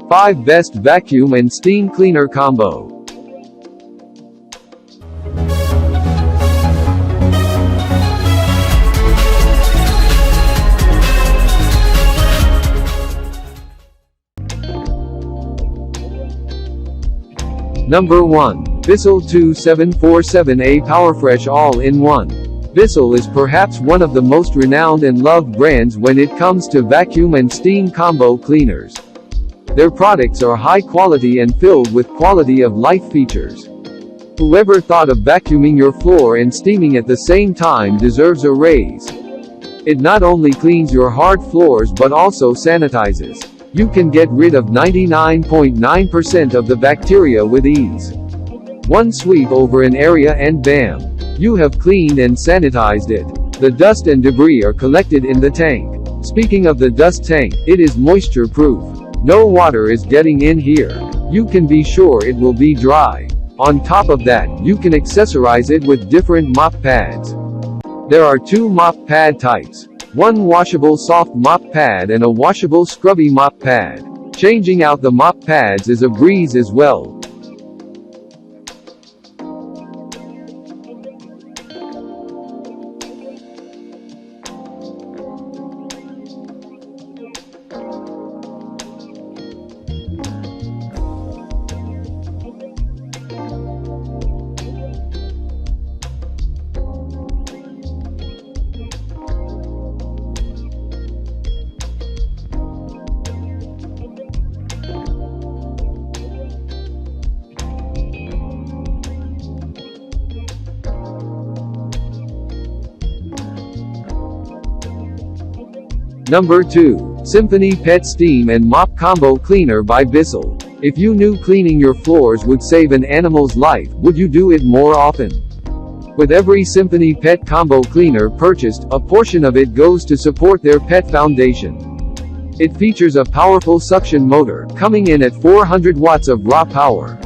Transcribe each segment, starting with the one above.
5 Best Vacuum and Steam Cleaner Combo. Number 1. Bissell 2747A Powerfresh All-in-One. Bissell is perhaps one of the most renowned and loved brands when it comes to vacuum and steam combo cleaners. Their products are high quality and filled with quality-of-life features. Whoever thought of vacuuming your floor and steaming at the same time deserves a raise. It not only cleans your hard floors but also sanitizes. You can get rid of 99.9% of the bacteria with ease. One sweep over an area and bam! You have cleaned and sanitized it. The dust and debris are collected in the tank. Speaking of the dust tank, it is moisture-proof. No water is getting in here. You can be sure it will be dry. On top of that, you can accessorize it with different mop pads. There are 2 mop pad types. One washable soft mop pad and a washable scrubby mop pad. Changing out the mop pads is a breeze as well. Number 2. Symphony Pet Steam and Mop Combo Cleaner by Bissell. If you knew cleaning your floors would save an animal's life, would you do it more often? With every Symphony Pet Combo Cleaner purchased, a portion of it goes to support their pet foundation. It features a powerful suction motor, coming in at 400 watts of raw power.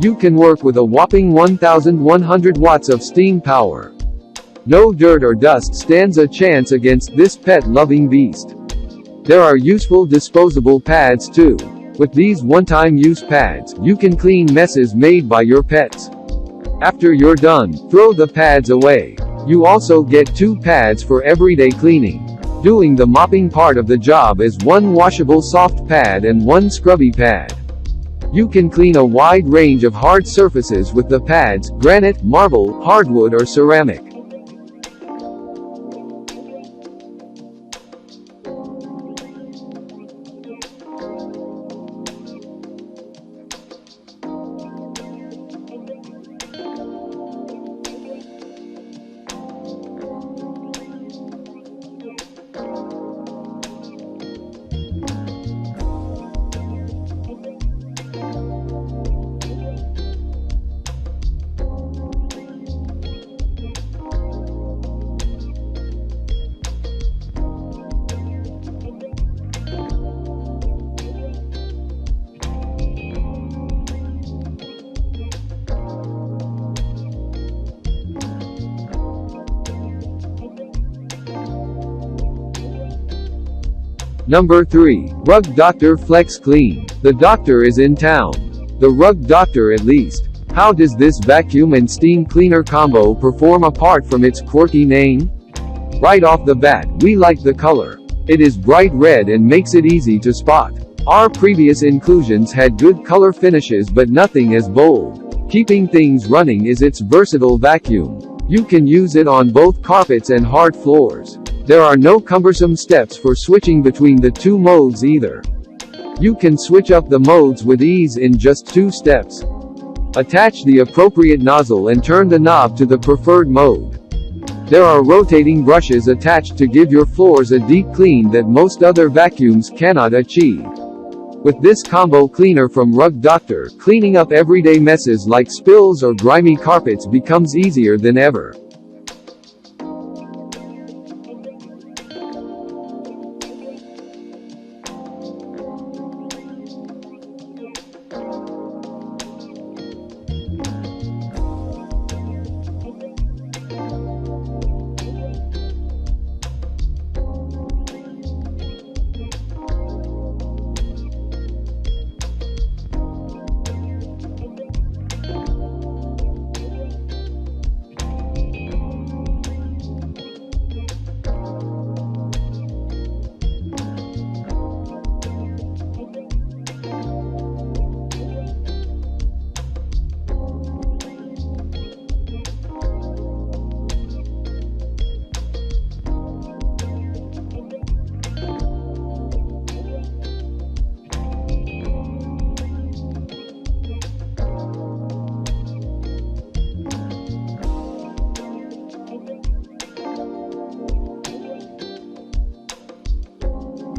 You can work with a whopping 1,100 watts of steam power. No dirt or dust stands a chance against this pet-loving beast. There are useful disposable pads too. With these one-time use pads, you can clean messes made by your pets. After you're done, throw the pads away. You also get 2 pads for everyday cleaning. Doing the mopping part of the job is 1 washable soft pad and 1 scrubby pad. You can clean a wide range of hard surfaces with the pads: granite, marble, hardwood or ceramic. Number 3. Rug Doctor Flex Clean. The doctor is in town. The Rug Doctor at least. How does this vacuum and steam cleaner combo perform apart from its quirky name? Right off the bat, we like the color. It is bright red and makes it easy to spot. Our previous inclusions had good color finishes but nothing as bold. Keeping things running is its versatile vacuum. You can use it on both carpets and hard floors. There are no cumbersome steps for switching between the 2 modes either. You can switch up the modes with ease in just 2 steps. Attach the appropriate nozzle and turn the knob to the preferred mode. There are rotating brushes attached to give your floors a deep clean that most other vacuums cannot achieve. With this combo cleaner from Rug Doctor, cleaning up everyday messes like spills or grimy carpets becomes easier than ever.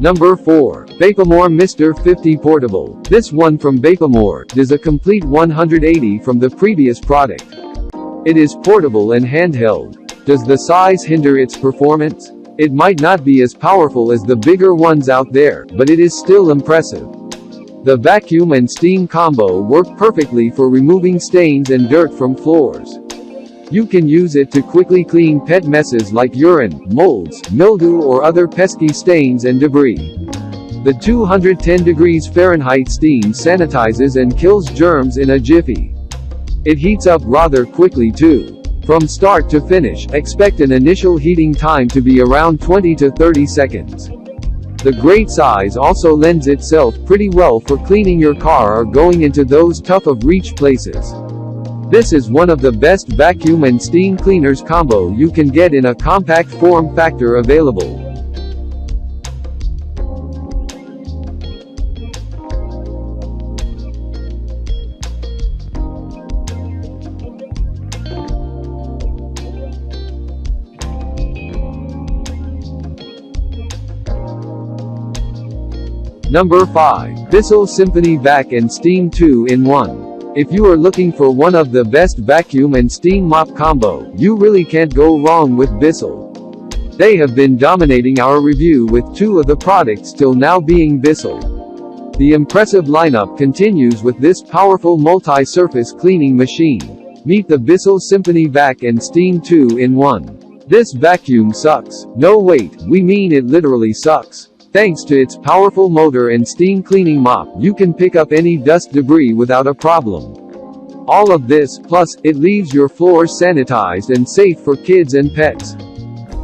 Number 4. Vapamore Mr. 50 Portable. This one from Vapamore does a complete 180 from the previous product. It is portable and handheld. Does the size hinder its performance? It might not be as powerful as the bigger ones out there, but it is still impressive. The vacuum and steam combo work perfectly for removing stains and dirt from floors. You can use it to quickly clean pet messes like urine, molds, mildew or other pesky stains and debris. The 210 degrees Fahrenheit steam sanitizes and kills germs in a jiffy. It heats up rather quickly too. From start to finish, expect an initial heating time to be around 20 to 30 seconds. The great size also lends itself pretty well for cleaning your car or going into those tough-of-reach places. This is one of the best vacuum and steam cleaners combo you can get in a compact form factor available. Number 5. Bissell Symphony Vac and Steam 2-in-1. If you are looking for one of the best vacuum and steam mop combo, you really can't go wrong with Bissell. They have been dominating our review with 2 of the products till now being Bissell. The impressive lineup continues with this powerful multi-surface cleaning machine. Meet the Bissell Symphony Vac and Steam 2-in-1. This vacuum sucks. No wait, we mean it literally sucks. Thanks to its powerful motor and steam cleaning mop, you can pick up any dust debris without a problem. All of this, plus, it leaves your floors sanitized and safe for kids and pets.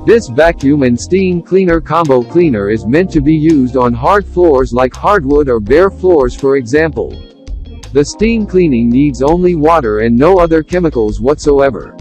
This vacuum and steam cleaner combo cleaner is meant to be used on hard floors like hardwood or bare floors, for example. The steam cleaning needs only water and no other chemicals whatsoever.